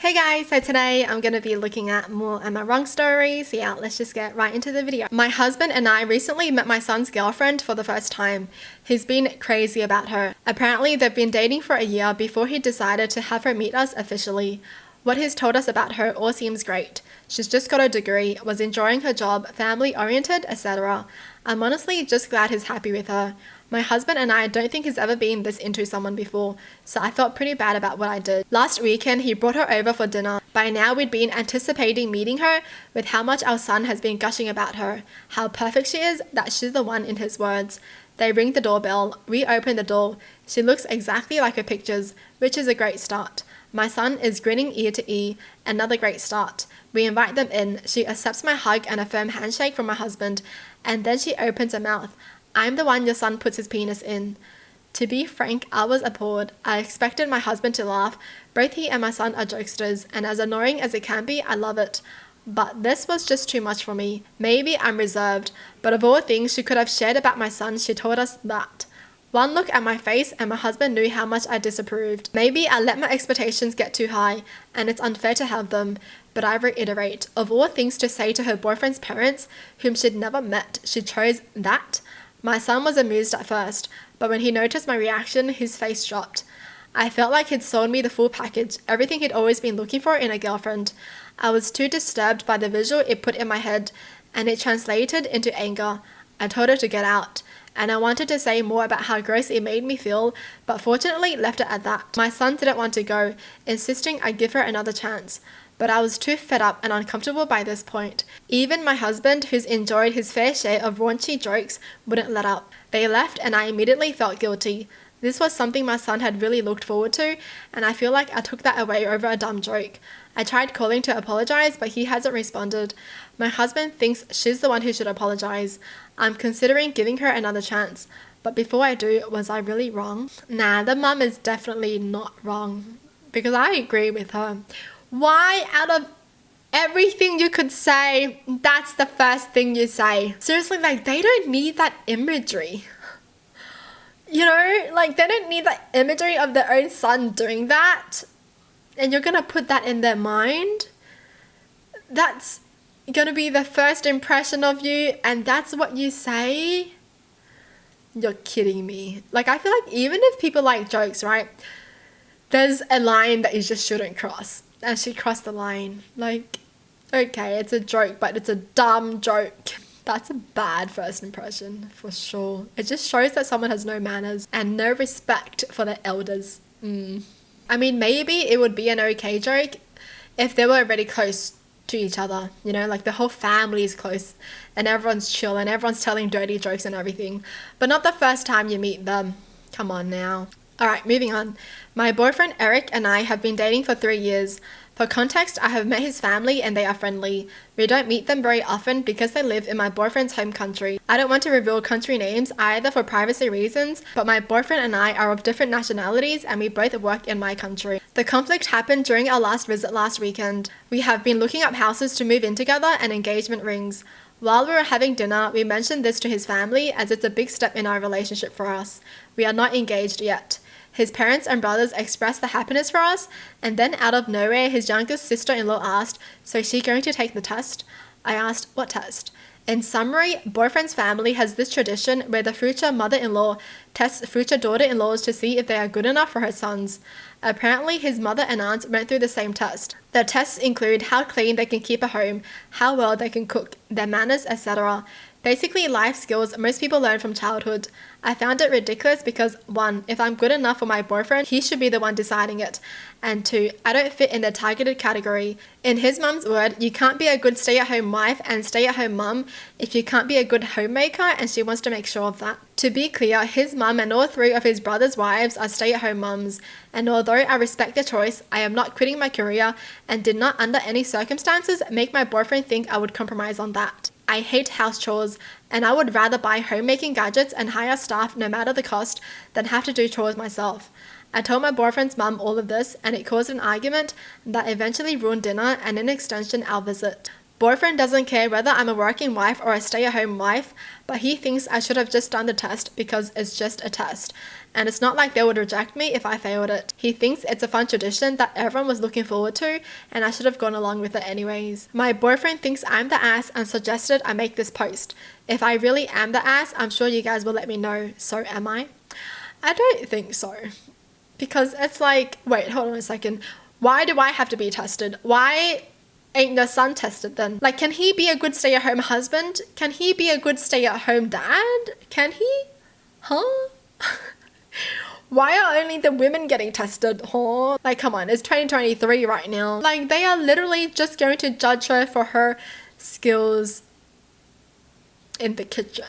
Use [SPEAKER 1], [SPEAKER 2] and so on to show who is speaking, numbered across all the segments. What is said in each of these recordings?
[SPEAKER 1] Hey guys, so today I'm going to be looking at more Am I Wrong stories. Yeah, let's just get right into the video. My husband and I recently met my son's girlfriend for the first time. He's been crazy about her. Apparently they've been dating for a year before he decided to have her meet us officially. What he's told us about her all seems great. She's just got a degree, was enjoying her job, family oriented, etc. I'm honestly just glad he's happy with her. My husband and I don't think he's ever been this into someone before, so I felt pretty bad about what I did. Last weekend, he brought her over for dinner. By now, we'd been anticipating meeting her with how much our son has been gushing about her, how perfect she is, that she's the one in his words. They ring the doorbell. We open the door. She looks exactly like her pictures, which is a great start. My son is grinning ear to ear, another great start. We invite them in. She accepts my hug and a firm handshake from my husband, and then she opens her mouth. I'm the one your son puts his penis in. To be frank, I was appalled. I expected my husband to laugh. Both he and my son are jokesters, and as annoying as it can be, I love it. But this was just too much for me. Maybe I'm reserved, but of all things she could have shared about my son, she told us that. One look at my face and my husband knew how much I disapproved. Maybe I let my expectations get too high, and it's unfair to have them. But I reiterate, of all things to say to her boyfriend's parents, whom she'd never met, she chose that. My son was amused at first, but when he noticed my reaction, his face dropped. I felt like he'd sold me the full package, everything he'd always been looking for in a girlfriend. I was too disturbed by the visual it put in my head, and it translated into anger. I told her to get out, and I wanted to say more about how gross it made me feel, but fortunately left it at that. My son didn't want to go, insisting I give her another chance. But I was too fed up and uncomfortable by this point. Even my husband, who's enjoyed his fair share of raunchy jokes, wouldn't let up. They left and I immediately felt guilty. This was something my son had really looked forward to, and I feel like I took that away over a dumb joke. I tried calling to apologize, but he hasn't responded. My husband thinks she's the one who should apologize. I'm considering giving her another chance. But before I do, was I really wrong? Nah, the mum is definitely not wrong, because I agree with her. Why, out of everything you could say, that's the first thing you say? Seriously, like, they don't need that imagery. You know, like, they don't need that imagery of their own son doing that. And you're gonna put that in their mind? That's gonna be the first impression of you, and that's what you say? You're kidding me. Like, I feel like even if people like jokes, right? There's a line that you just shouldn't cross. And she crossed the line. Like, okay, it's a joke, but it's a dumb joke. That's a bad first impression, for sure. It just shows that someone has no manners and no respect for their elders. I mean, maybe it would be an okay joke if they were already close to each other. You know, like the whole family is close and everyone's chill and everyone's telling dirty jokes and everything. But not the first time you meet them. Come on now. Alright, moving on. My boyfriend Eric and I have been dating for 3 years. For context, I have met his family and they are friendly. We don't meet them very often because they live in my boyfriend's home country. I don't want to reveal country names either for privacy reasons, but my boyfriend and I are of different nationalities and we both work in my country. The conflict happened during our last visit last weekend. We have been looking up houses to move in together and engagement rings. While we were having dinner, we mentioned this to his family as it's a big step in our relationship for us. We are not engaged yet. His parents and brothers expressed the happiness for us, and then out of nowhere, his youngest sister-in-law asked, "So is she going to take the test?" I asked, "What test?" In summary, boyfriend's family has this tradition where the future mother-in-law tests future daughter-in-laws to see if they are good enough for her sons. Apparently, his mother and aunts went through the same test. The tests include how clean they can keep a home, how well they can cook, their manners, etc. Basically, life skills most people learn from childhood. I found it ridiculous because 1, if I'm good enough for my boyfriend, he should be the one deciding it. And 2, I don't fit in the targeted category. In his mum's word, you can't be a good stay-at-home wife and stay-at-home mum if you can't be a good homemaker, and she wants to make sure of that. To be clear, his mum and all 3 of his brothers' wives are stay-at-home mums, and although I respect their choice, I am not quitting my career and did not under any circumstances make my boyfriend think I would compromise on that. I hate house chores, and I would rather buy homemaking gadgets and hire staff no matter the cost than have to do chores myself. I told my boyfriend's mum all of this, and it caused an argument that eventually ruined dinner and in extension our visit. Boyfriend doesn't care whether I'm a working wife or a stay-at-home wife, but he thinks I should have just done the test because it's just a test. And it's not like they would reject me if I failed it. He thinks it's a fun tradition that everyone was looking forward to, and I should have gone along with it anyways. My boyfriend thinks I'm the ass and suggested I make this post. If I really am the ass, I'm sure you guys will let me know. So am I? I don't think so. Because it's like, wait, hold on a second. Why do I have to be tested? Why ain't the son tested then? Like, can he be a good stay-at-home husband? Can he be a good stay-at-home dad? Can he? Huh? Why are only the women getting tested? Huh? Like, come on, it's 2023 right now. Like, they are literally just going to judge her for her skills in the kitchen.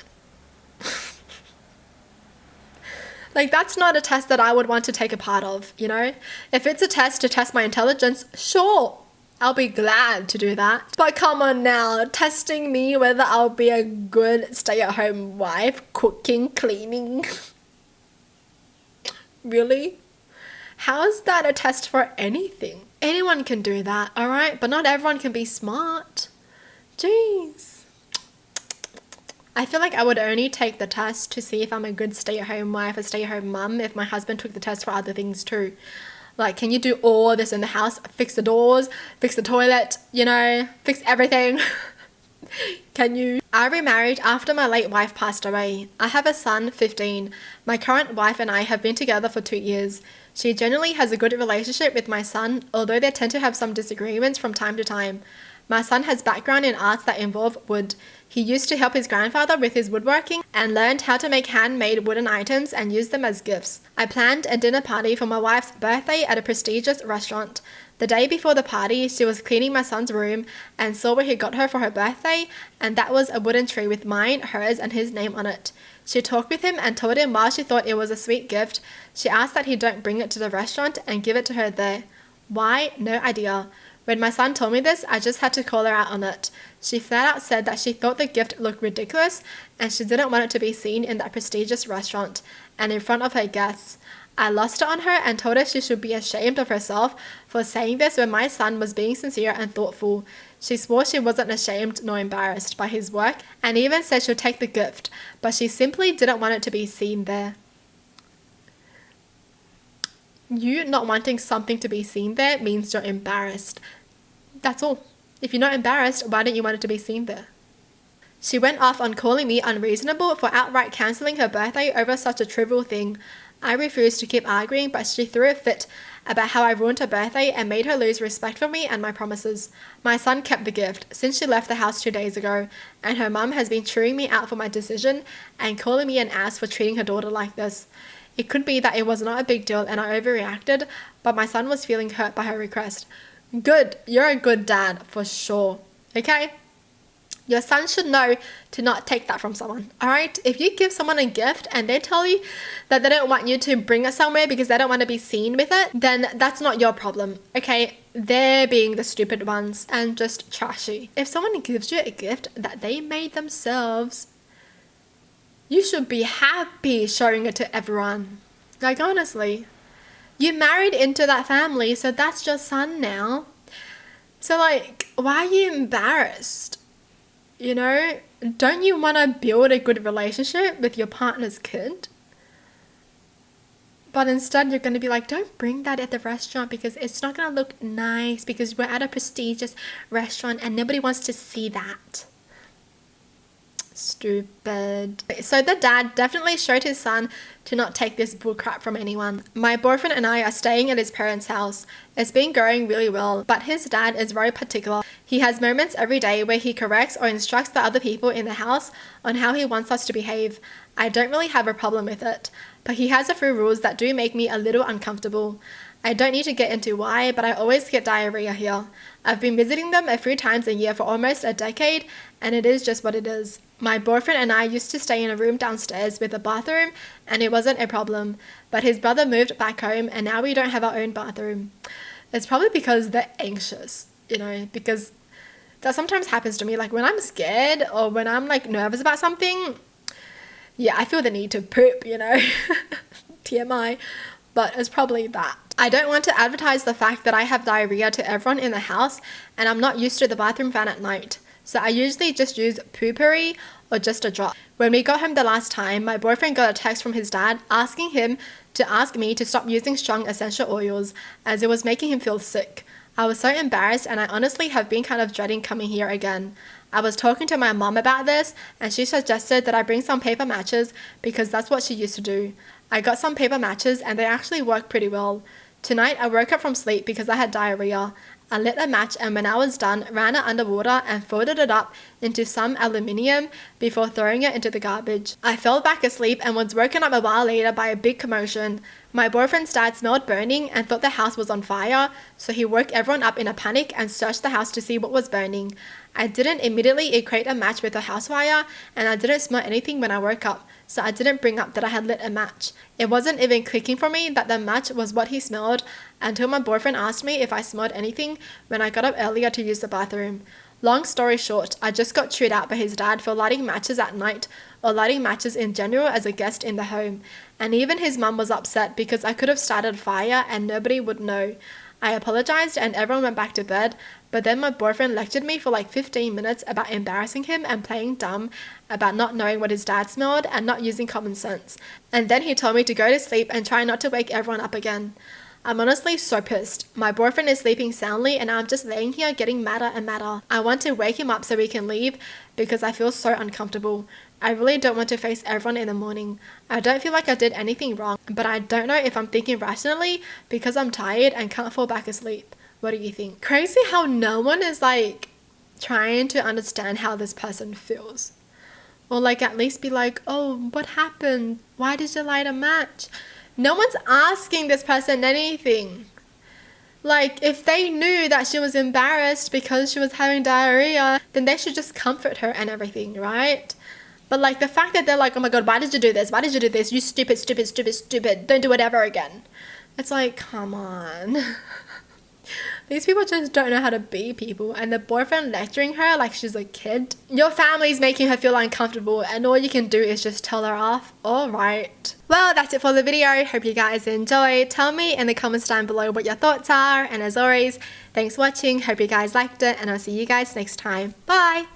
[SPEAKER 1] Like, that's not a test that I would want to take a part of, you know? If it's a test to test my intelligence, sure, I'll be glad to do that. But come on now, testing me whether I'll be a good stay-at-home wife, cooking, cleaning. Really? How is that a test for anything? Anyone can do that, alright? But not everyone can be smart. Jeez. I feel like I would only take the test to see if I'm a good stay-at-home wife, a stay-at-home mum, if my husband took the test for other things too. Like, can you do all this in the house? Fix the doors, fix the toilet, you know, fix everything. Can you? I remarried after my late wife passed away. I have a son, 15. My current wife and I have been together for 2 years. She generally has a good relationship with my son, although they tend to have some disagreements from time to time. My son has background in arts that involve wood. He used to help his grandfather with his woodworking and learned how to make handmade wooden items and use them as gifts. I planned a dinner party for my wife's birthday at a prestigious restaurant. The day before the party, she was cleaning my son's room and saw what he got her for her birthday, and that was a wooden tree with mine, hers, and his name on it. She talked with him and told him while she thought it was a sweet gift, she asked that he don't bring it to the restaurant and give it to her there. Why? No idea. When my son told me this, I just had to call her out on it. She flat out said that she thought the gift looked ridiculous and she didn't want it to be seen in that prestigious restaurant and in front of her guests. I lost it on her and told her she should be ashamed of herself for saying this when my son was being sincere and thoughtful. She swore she wasn't ashamed nor embarrassed by his work and even said she'll take the gift, but she simply didn't want it to be seen there. You not wanting something to be seen there means you're embarrassed. That's all. If you're not embarrassed, why don't you want it to be seen there? She went off on calling me unreasonable for outright cancelling her birthday over such a trivial thing. I refused to keep arguing, but she threw a fit about how I ruined her birthday and made her lose respect for me and my promises. My son kept the gift since she left the house 2 days ago, and her mum has been chewing me out for my decision and calling me an ass for treating her daughter like this. It could be that it was not a big deal and I overreacted, but my son was feeling hurt by her request. Good, you're a good dad, for sure, okay? Your son should know to not take that from someone, alright? If you give someone a gift and they tell you that they don't want you to bring it somewhere because they don't want to be seen with it, then that's not your problem, okay? They're being the stupid ones and just trashy. If someone gives you a gift that they made themselves, you should be happy showing it to everyone. Like, honestly. You married into that family, so that's your son now. So, like, why are you embarrassed? You know? Don't you want to build a good relationship with your partner's kid? But instead, you're going to be like, don't bring that at the restaurant because it's not going to look nice because we're at a prestigious restaurant and nobody wants to see that. Stupid. So the dad definitely showed his son to not take this bullcrap from anyone. My boyfriend and I are staying at his parents' house. It's been going really well, but his dad is very particular. He has moments every day where he corrects or instructs the other people in the house on how he wants us to behave. I don't really have a problem with it, but he has a few rules that do make me a little uncomfortable. I don't need to get into why, but I always get diarrhea here. I've been visiting them a few times a year for almost a decade, and it is just what it is. My boyfriend and I used to stay in a room downstairs with a bathroom, and it wasn't a problem. But his brother moved back home, and now we don't have our own bathroom. It's probably because they're anxious, you know, because that sometimes happens to me. Like when I'm scared or when I'm like nervous about something, yeah, I feel the need to poop, you know, TMI. but it's probably that. I don't want to advertise the fact that I have diarrhea to everyone in the house, and I'm not used to the bathroom fan at night. So I usually just use poo-pourri or just a drop. When we got home the last time, my boyfriend got a text from his dad asking him to ask me to stop using strong essential oils as it was making him feel sick. I was so embarrassed, and I honestly have been kind of dreading coming here again. I was talking to my mom about this, and she suggested that I bring some paper matches because that's what she used to do. I got some paper matches and they actually work pretty well. Tonight I woke up from sleep because I had diarrhea. I lit a match, and when I was done, ran it under water and folded it up into some aluminium before throwing it into the garbage. I fell back asleep and was woken up a while later by a big commotion. My boyfriend's dad smelled burning and thought the house was on fire, so he woke everyone up in a panic and searched the house to see what was burning. I didn't immediately equate a match with a house fire, and I didn't smell anything when I woke up, so I didn't bring up that I had lit a match. It wasn't even clicking for me that the match was what he smelled until my boyfriend asked me if I smelled anything when I got up earlier to use the bathroom. Long story short, I just got chewed out by his dad for lighting matches at night or lighting matches in general as a guest in the home. And even his mum was upset because I could have started a fire and nobody would know. I apologized and everyone went back to bed, but then my boyfriend lectured me for like 15 minutes about embarrassing him and playing dumb about not knowing what his dad smelled and not using common sense. And then he told me to go to sleep and try not to wake everyone up again. I'm honestly so pissed. My boyfriend is sleeping soundly and I'm just laying here getting madder and madder. I want to wake him up so we can leave because I feel so uncomfortable. I really don't want to face everyone in the morning. I don't feel like I did anything wrong, but I don't know if I'm thinking rationally because I'm tired and can't fall back asleep. What do you think? Crazy how no one is like trying to understand how this person feels. Or like at least be like, oh, what happened? Why did you light a match? No one's asking this person anything. Like, if they knew that she was embarrassed because she was having diarrhea, then they should just comfort her and everything, right? But like the fact that they're like, oh my god, why did you do this? Why did you do this? You stupid, stupid, stupid, stupid. Don't do it ever again. It's like, come on. These people just don't know how to be people, and the boyfriend lecturing her like she's a kid. Your family's making her feel uncomfortable and all you can do is just tell her off. Alright. Well, that's it for the video. Hope you guys enjoyed. Tell me in the comments down below what your thoughts are, and as always, thanks for watching. Hope you guys liked it, and I'll see you guys next time. Bye!